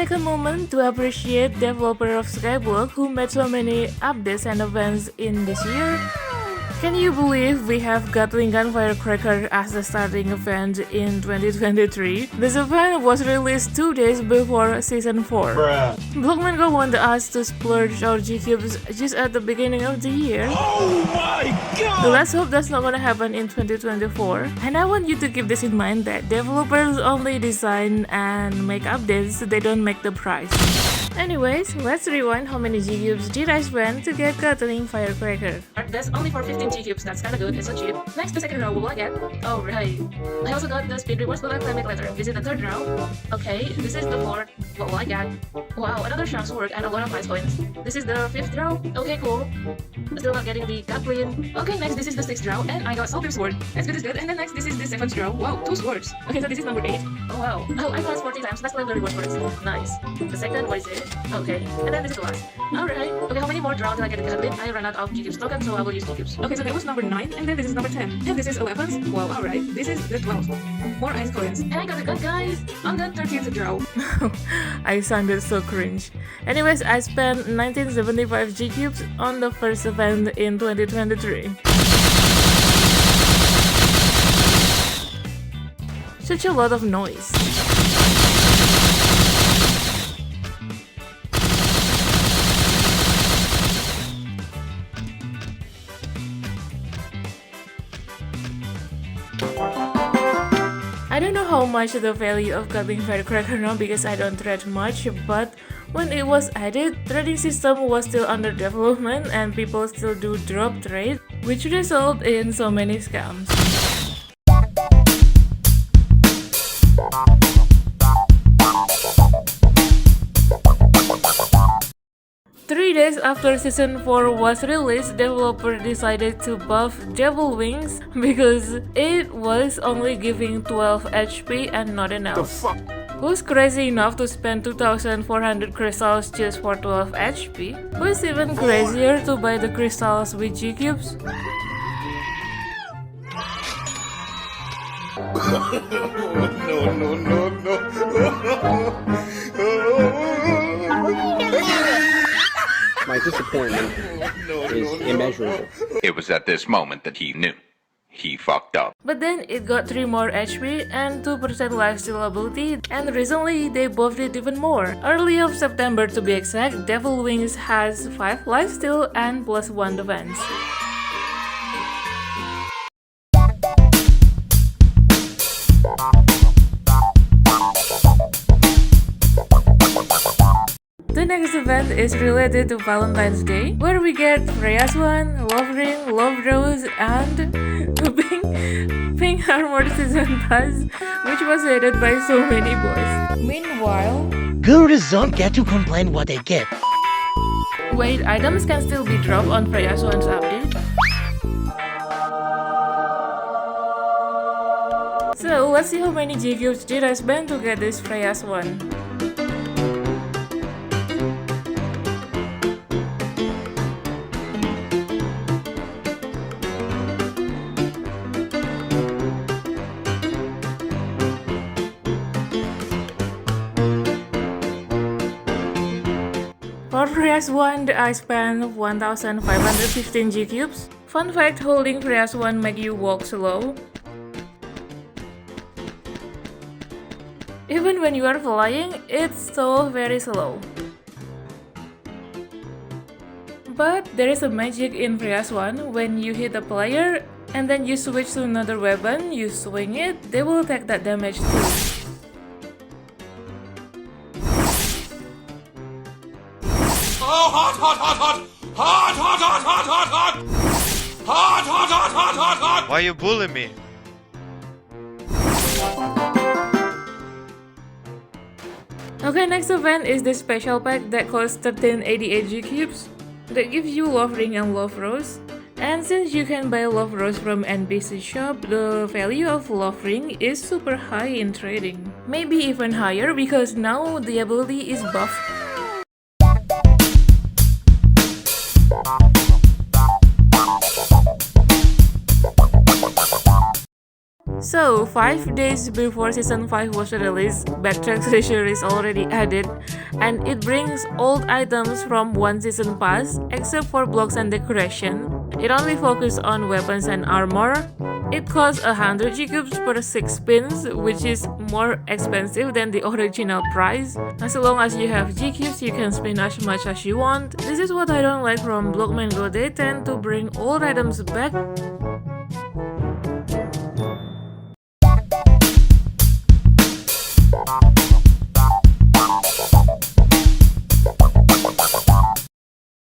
take a moment to appreciate developer of Skyblock who made so many updates and events in this year. Can you believe we have gatling gun firecracker as the starting event in 2023? This event was released 2 days before Season 4. Bruh. Blockman wanted us to splurge our G-Cubes just at the beginning of the year. Oh my god! So let's hope that's not gonna happen in 2024. And I want you to keep this in mind that developers only design and make updates, they don't make the price. Anyways, let's rewind how many G-Cubes did I spend to get gatling firecracker. That's only for 15 G-Cubes, that's kinda good, it's so cheap. Next, the second row, what will I get? Oh right, I also got the speed rewards, but I'll claim it later. This is the third row. Okay, this is the fourth, what will I get? Wow, another shark sword and a lot of prize coins. This is the fifth row, okay cool. Still not getting the gatling. Okay, next this is the sixth row, and I got Soldier Sword. That's good, and then next this is the seventh row. Wow, 2 swords. Okay, so this is number 8. Oh wow. Oh, I passed 40 times, let's claim the reward for it. Nice. The second, what is it? Okay, and then this is the last. Alright, okay, how many more draws did I get the gatling? I ran out of G-Cubes tokens, so I will use G-Cubes. Okay, so that was number 9, and then this is number 10. And this is 11th. Wow, alright. This is the 12th. More ice coins. And I got the gun, guys, on the 13th draw. I sounded so cringe. Anyways, I spent 1975 G-Cubes on the first event in 2023. Such a lot of noise. I don't know how much the value of gatling firecracker now because I don't trade much, but when it was added, trading system was still under development and people still do drop trade, which result in so many scams. Three days after Season 4 was released, developer decided to buff Devil Wings because it was only giving 12 HP and nothing else. The fuck? Who's crazy enough to spend 2,400 crystals just for 12 HP? Who's even crazier to buy the crystals with G-Cubes? My disappointment is immeasurable. It was at this moment that he knew. He fucked up. But then it got 3 more HP and 2% lifesteal ability, and recently they buffed it even more. Early of September to be exact, Devil Wings has 5 lifesteal and +1 defense. The next event is related to Valentine's Day, where we get Freya's Wand, Love Ring, Love Rose, and Pink Armored Season Pass, which was added by so many boys. Meanwhile, Gurus don't get to complain what they get. wait, items can still be dropped on Freya's Wand's update. So let's see how many G-Cubes did I spend to get this Freya's Wand. For Freya's Wand, I spent 1,515 G-Cubes. Fun fact, holding Freya's Wand make you walk slow. Even when you are flying, it's still very slow. But there is a magic in Freya's Wand. When you hit a player and then you switch to another weapon, you swing it, they will take that damage too. Oh, hot, hot, hot, hot! Hot, hot, hot, hot, hot, hot! Hot, hot, hot, hot, hot, hot! Why you bully me? Okay, next event is the special pack that costs 1388 G-Cubes. That gives you Love Ring and Love Rose. And since you can buy Love Rose from NPC shop, the value of Love Ring is super high in trading. Maybe even higher because now the ability is buffed. So, 5 days before Season 5 was released, Backtrack Treasure is already added, and it brings old items from one season pass, except for blocks and decoration. It only focuses on weapons and armor. It costs 100 G-cubes per 6 spins, which is more expensive than the original price. As long as you have G-cubes, you can spin as much as you want. This is what I don't like from Blockman Go. They tend to bring old items back.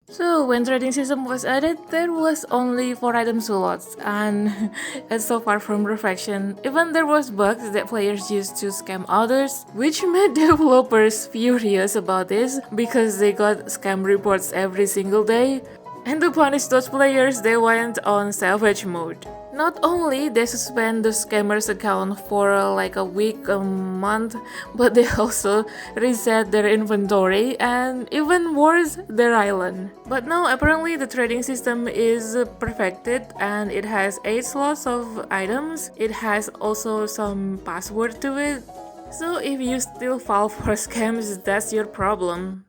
So when trading system was added, there was only 4 item slots, and it's so far from perfection. Even there was bugs that players used to scam others, which made developers furious about this because they got scam reports every single day. And to punish those players, they went on salvage mode. Not only they suspend the scammers' account for like a week, a month, but they also reset their inventory and even worse, their island. But now apparently the trading system is perfected and it has 8 slots of items. It has also some password to it. So if you still fall for scams, that's your problem.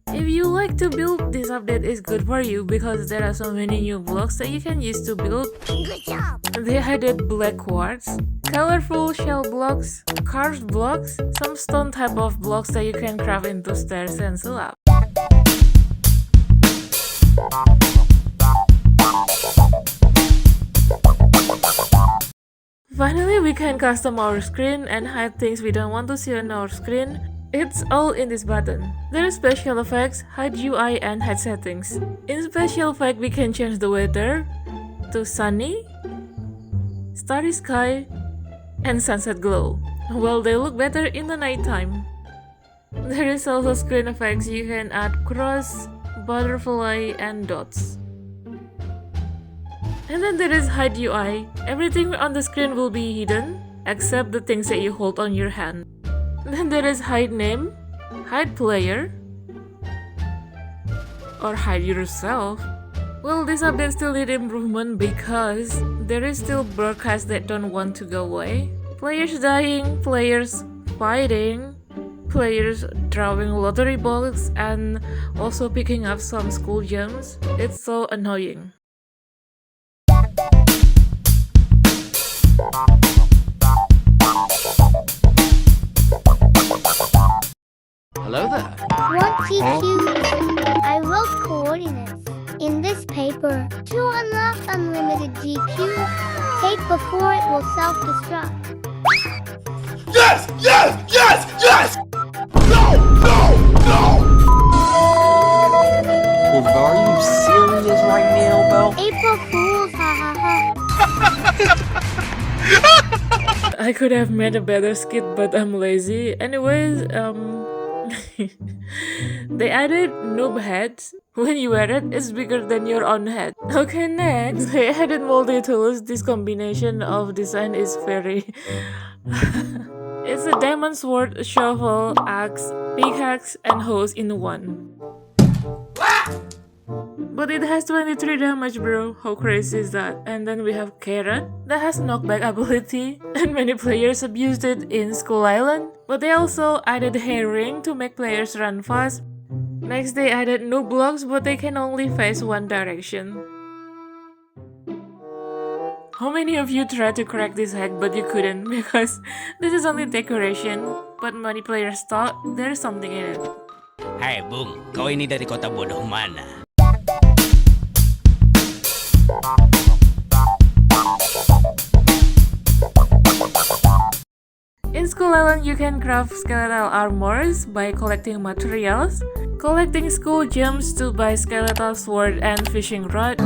If you like to build, this update is good for you because there are so many new blocks that you can use to build. Good job. They added black quartz, colorful shell blocks, carved blocks, some stone type of blocks that you can craft into stairs and slab. Finally, we can custom our screen and hide things we don't want to see on our screen. It's all in this button. There are special effects, hide UI and hide settings. In special effect, we can change the weather to sunny, starry sky, and sunset glow. Well, they look better in the nighttime. There is also screen effects. You can add cross, butterfly, and dots. And then there is hide UI. Everything on the screen will be hidden, except the things that you hold on your hand. Then there is hide name, hide player, or hide yourself. Well, this update still need improvement because there is still broadcasts that don't want to go away. Players dying, players fighting, players drawing lottery balls, and also picking up some school gems. It's so annoying. Hello there. Want GQs? I wrote coordinates in this paper. To unlock unlimited GQs, take before it will self-destruct. Yes! Yes! Yes! Yes! No! No! No! Are you serious right now, Belle? April Fools, ha ha ha. I could have made a better skit, but I'm lazy. Anyways, they added noob heads. When you wear it, it's bigger than your own head. Okay, next, they added multi-tools. This combination of design is very... It's a diamond sword, shovel, axe, pickaxe, and hose in one. But it has 23 damage, bro. How crazy is that? And then we have Carrot that has knockback ability, and many players abused it in Skull Island. But they also added Hair Ring to make players run fast. Next, they added new blocks, but they can only face one direction. How many of you tried to crack this hack but you couldn't because this is only decoration, but many players thought there's something in it. Hai Bung, kau ini dari kota bodoh mana? In Skull Island, you can craft skeletal armors by collecting materials, collecting skull gems to buy skeletal sword and fishing rod.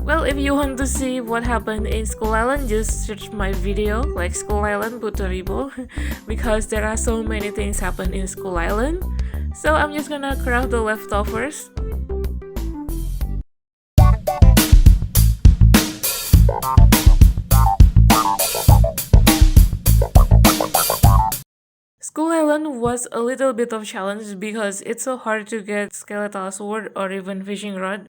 Well, if you want to see what happened in Skull Island, just search my video like Skull Island Puteri because there are so many things happen in Skull Island. So I'm just gonna craft the leftovers. Skull Island island was a little bit of challenge because it's so hard to get skeletal sword or even fishing rod.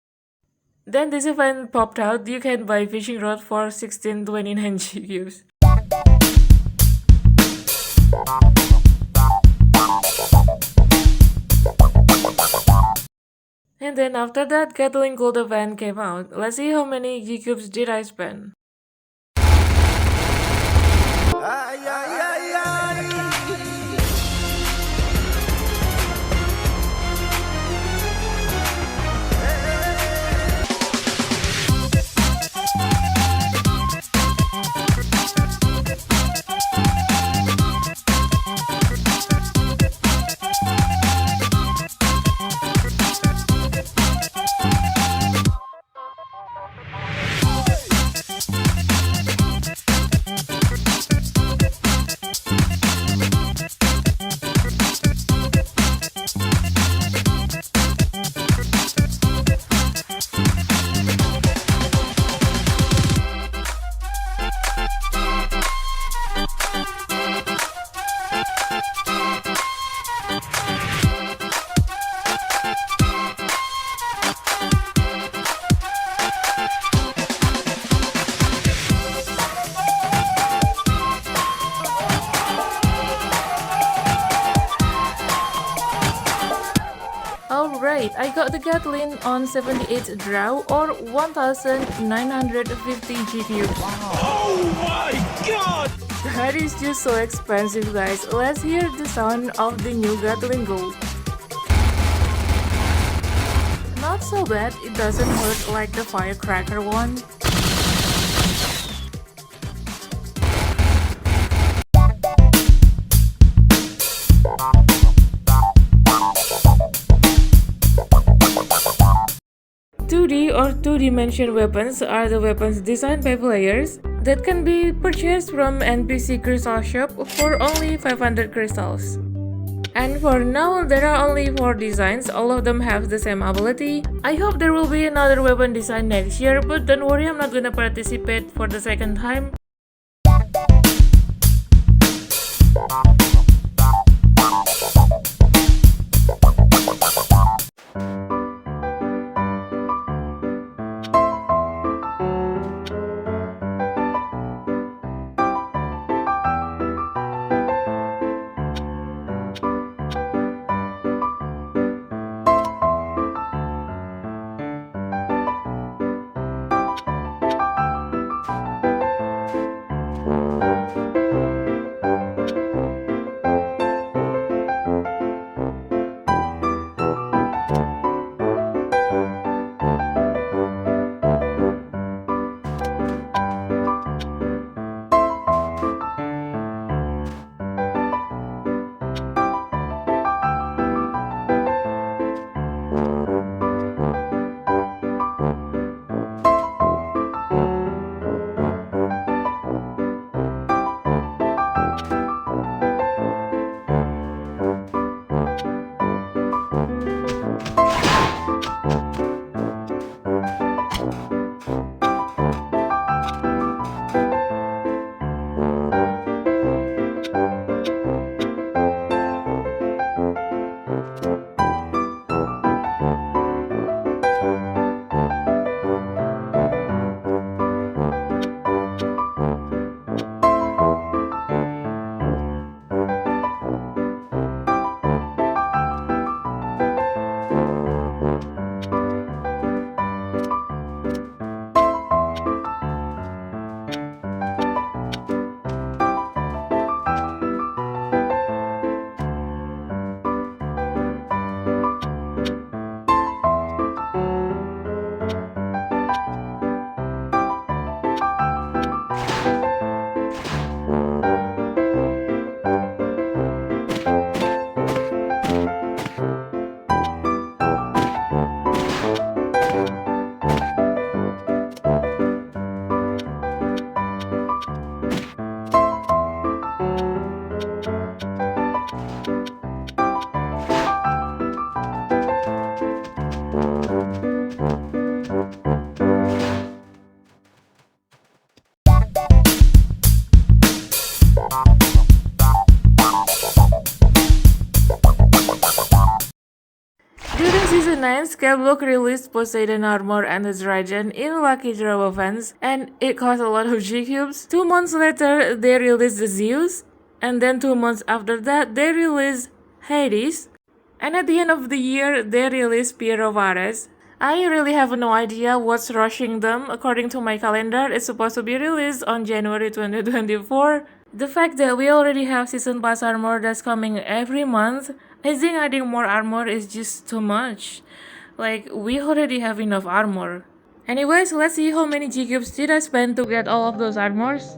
Then this event popped out, you can buy fishing rod for 1629 G cubes. And then after that, gatling gold event came out. Let's see how many G cubes did I spend. Alright, I got the gatling on 78 draw or 1950 G cubes. Oh my god! That is just so expensive, guys. Let's hear the sound of the new gatling gold. Not so bad, it doesn't hurt like the firecracker one. Or two-dimension weapons are the weapons designed by players that can be purchased from NPC crystal shop for only 500 crystals. And for now, there are only 4 designs, all of them have the same ability. I hope there will be another weapon design next year, but don't worry, I'm not gonna participate for the second time. Season 9, Skyblock released Poseidon Armor and the Dragon in Lucky Draw events, and it cost a lot of G-Cubes. 2 months later, they released the Zeus, and then 2 months after that, they released Hades, and at the end of the year, they released Piero Vares. I really have no idea what's rushing them. According to my calendar, it's supposed to be released on January 2024. The fact that we already have Season Pass armor that's coming every month, I think adding more armor is just too much. Like, we already have enough armor. Anyways, let's see how many G-Cubes did I spend to get all of those armors.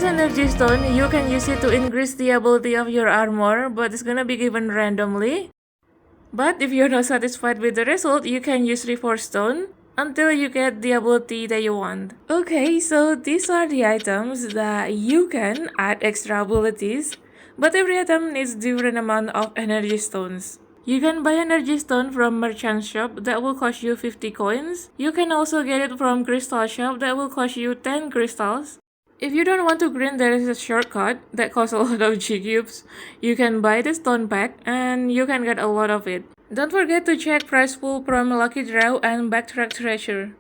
Energy Stone, you can use it to increase the ability of your armor, but it's gonna be given randomly. But if you're not satisfied with the result, you can use Reforging Stone until you get the ability that you want. Okay, so these are the items that you can add extra abilities, but every item needs different amount of energy stones. You can buy energy stone from merchant shop that will cost you 50 coins. You can also get it from crystal shop that will cost you 10 crystals. If you don't want to grind, there is a shortcut that costs a lot of G-Cubes. You can buy the stone pack and you can get a lot of it. Don't forget to check prize pool from Lucky Draw and Backtrack Treasure.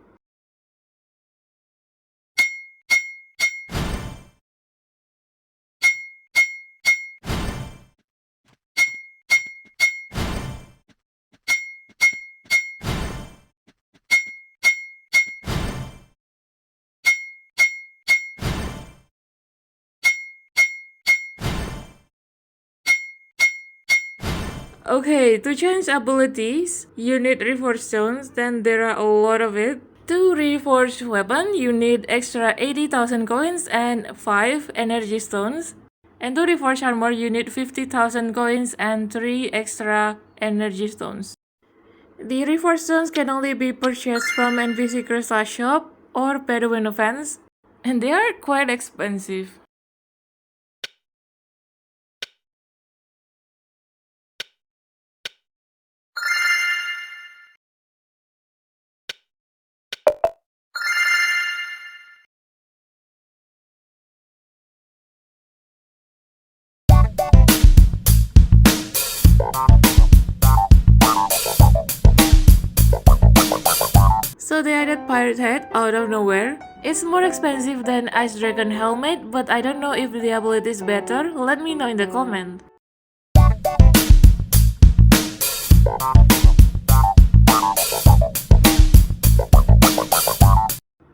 Okay, to change abilities, you need reforged stones, then there are a lot of it. To reforge weapon, you need extra 80,000 coins and 5 energy stones. And to reforge armor, you need 50,000 coins and 3 extra energy stones. The reforged stones can only be purchased from NPC Crystal Shop or Bedouin events, and they are quite expensive. So they added Pirate Head out of nowhere. It's more expensive than Ice Dragon Helmet, but I don't know if the ability is better. Let me know in the comment.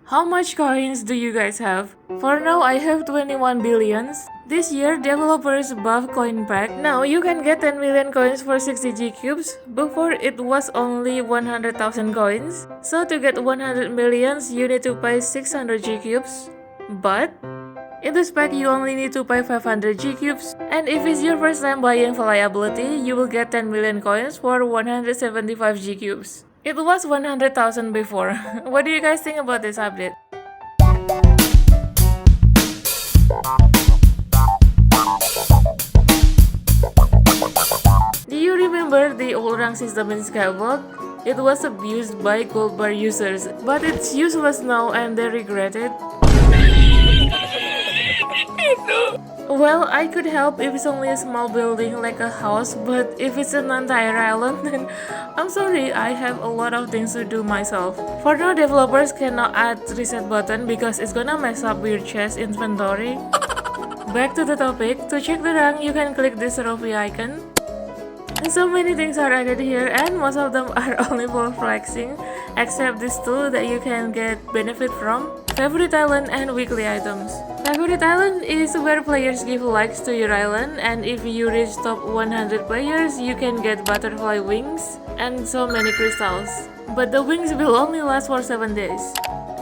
How much coins do you guys have? For now, I have 21 billions. This year, developers buff coin pack. Now, you can get 10 million coins for 60 G cubes. Before, it was only 100,000 coins. So to get 100 millions, you need to pay 600 G cubes. But in this pack, you only need to pay 500 G cubes. And if it's your first time buying Ability, you will get 10 million coins for 175 G cubes. It was 100,000 before. What do you guys think about this update? Do you remember the old rank system in Skyblock? It was abused by gold bar users, but it's useless now and they regret it. Well, I could help if it's only a small building like a house, but if it's an entire island, then I'm sorry, I have a lot of things to do myself. For now, developers cannot add reset button because it's gonna mess up your chest inventory. Back to the topic, to check the rank, you can click this trophy icon. And so many things are added here and most of them are only for flexing, except these two that you can get benefit from. Favorite island and weekly items. Favorite island is where players give likes to your island, and if you reach top 100 players, you can get butterfly wings and so many crystals. But the wings will only last for 7 days.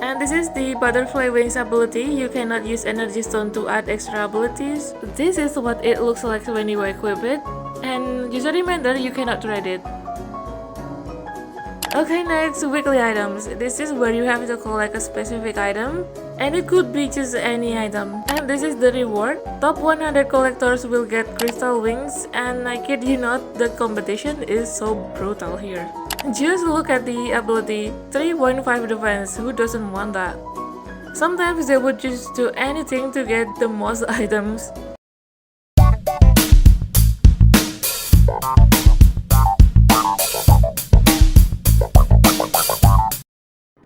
And this is the butterfly wings ability. You cannot use energy stone to add extra abilities. This is what it looks like when you equip it. And just a reminder, you cannot trade it. Okay, next, weekly items. This is where you have to collect a specific item, and it could be just any item. And this is the reward. Top 100 collectors will get crystal wings, and I kid you not, the competition is so brutal here. Just look at the ability, 3.5 defense, who doesn't want that? Sometimes they would just do anything to get the most items.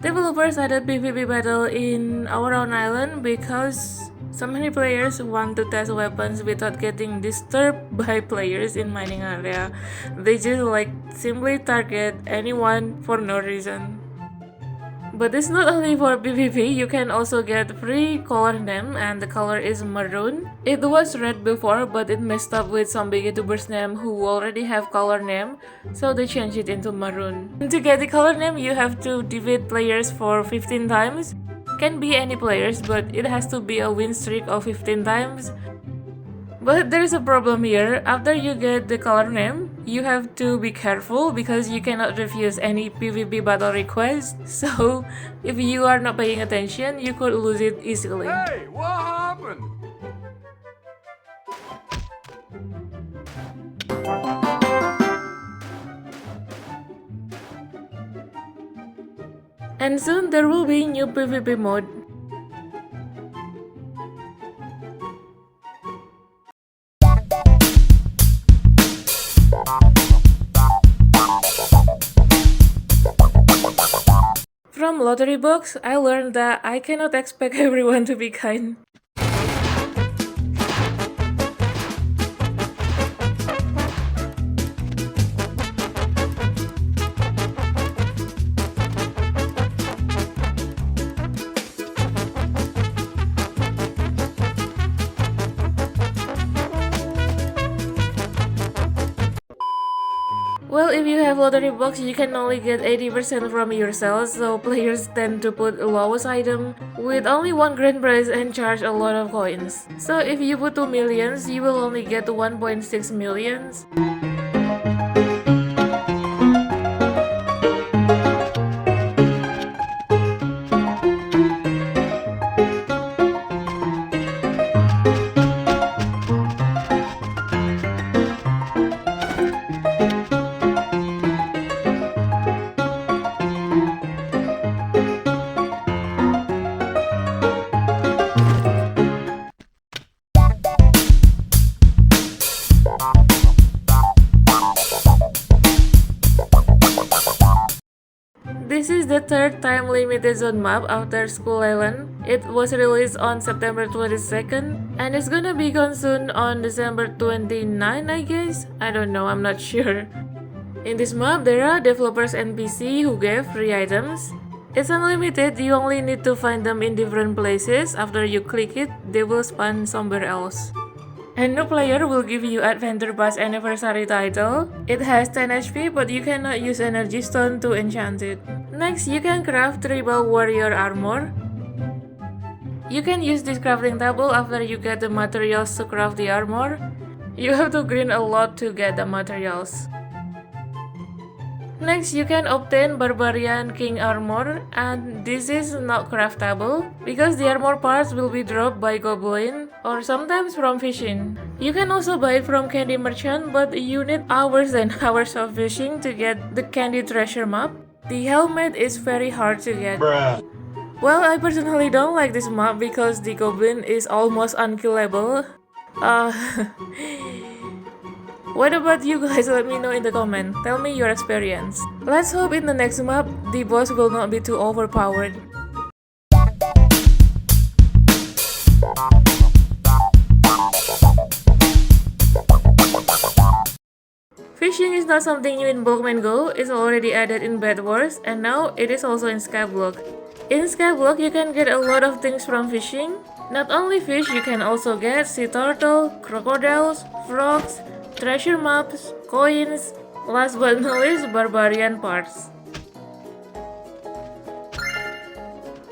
Developers added PvP battle in our own island because so many players want to test weapons without getting disturbed by players in mining area. They just simply target anyone for no reason. But it's not only for PvP, you can also get free color name and the color is maroon. It was red before but it messed up with some Bgtuber's name who already have color name, so they changed it into maroon. And to get the color name, you have to defeat players for 15 times. Can be any players, but it has to be a win streak of 15 times. But there's a problem here. After you get the color name, you have to be careful because you cannot refuse any PvP battle request. So if you are not paying attention, you could lose it easily. Hey, what happened? And soon there will be new PvP mode. From Lottery Box, I learned that I cannot expect everyone to be kind. Well, if you have lottery box, you can only get 80% from your sales, so players tend to put lowest item with only one grand prize and charge a lot of coins. So if you put 2 millions, you will only get 1.6 millions. This is the third time limited zone map after Skull Island. It was released on September 22nd and it's gonna be gone soon on December 29, I guess? I don't know, I'm not sure. In this map, there are developers NPC who gave free items. It's unlimited, you only need to find them in different places. After you click it, they will spawn somewhere else. And no player will give you Adventure Pass Anniversary title. It has 10 HP, but you cannot use Energy Stone to enchant it. Next, you can craft Tribal Warrior Armor. You can use this crafting table after you get the materials to craft the armor. You have to grind a lot to get the materials. Next, you can obtain Barbarian King Armor, and this is not craftable because the armor parts will be dropped by Goblin or sometimes from fishing. You can also buy it from Candy Merchant, but you need hours and hours of fishing to get the Candy Treasure map. The helmet is very hard to get. Bruh. Well, I personally don't like this map because the Goblin is almost unkillable. What about you guys? Let me know in the comment. Tell me your experience. Let's hope in the next map, the boss will not be too overpowered. Fishing is not something new in Blockman Go. It's already added in Bed Wars and now it is also in Skyblock. In Skyblock, you can get a lot of things from fishing. Not only fish, you can also get sea turtle, crocodiles, frogs, treasure maps, coins, last but not least, barbarian parts.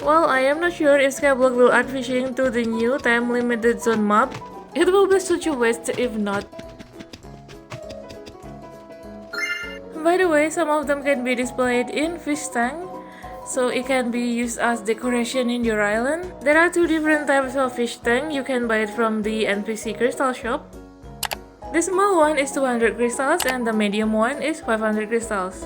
Well, I am not sure if Skyblock will add fishing to the new time limited zone map. It will be such a waste if not. By the way, some of them can be displayed in fish tank, so it can be used as decoration in your island. There are two different types of fish tank. You can buy it from the NPC crystal shop. The small one is 200 crystals and the medium one is 500 crystals.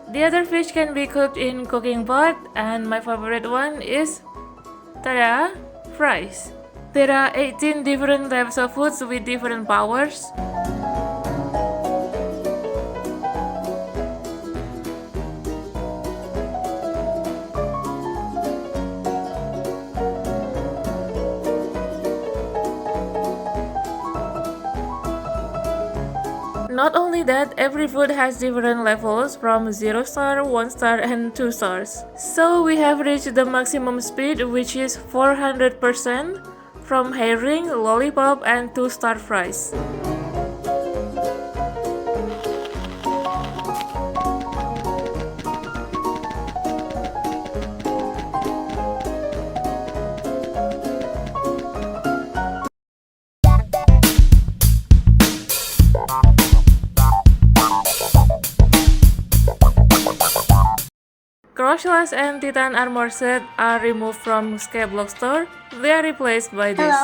The other fish can be cooked in cooking pot, and my favorite one is tada, fries. There are 18 different types of foods with different powers. Not only that, every food has different levels from 0 star, 1 star and 2 stars. So we have reached the maximum speed, which is 400% from herring, lollipop and 2-star fries. Crushless and Titan armor set are removed from Skyblock store. They are replaced by this.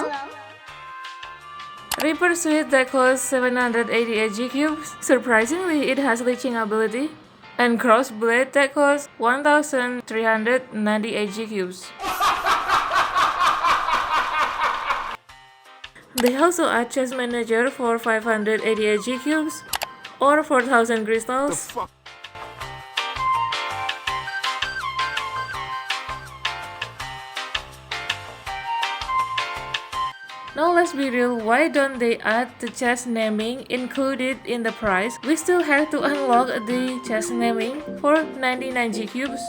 Reaper Suit that costs 788 G cubes. Surprisingly, it has leeching ability. And Crossblade that costs 1398 G cubes. They also add chest manager for 588 G cubes or 4000 crystals. Now let's be real, why don't they add the chest naming included in the price? We still have to unlock the chest naming for 99 G cubes.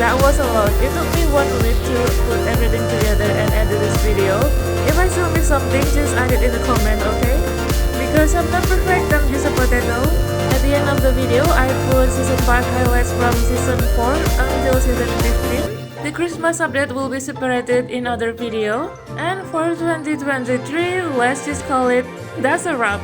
That was a lot. It took me 1 week to put everything together and edit this video. If I still miss something, just add it in the comment, okay? Because I'm not perfect, I'm just a potato. At the end of the video, I put season 5 highlights from season 4 until season 15. The Christmas update will be separated in other video. And for 2023, let's just call it, that's a wrap.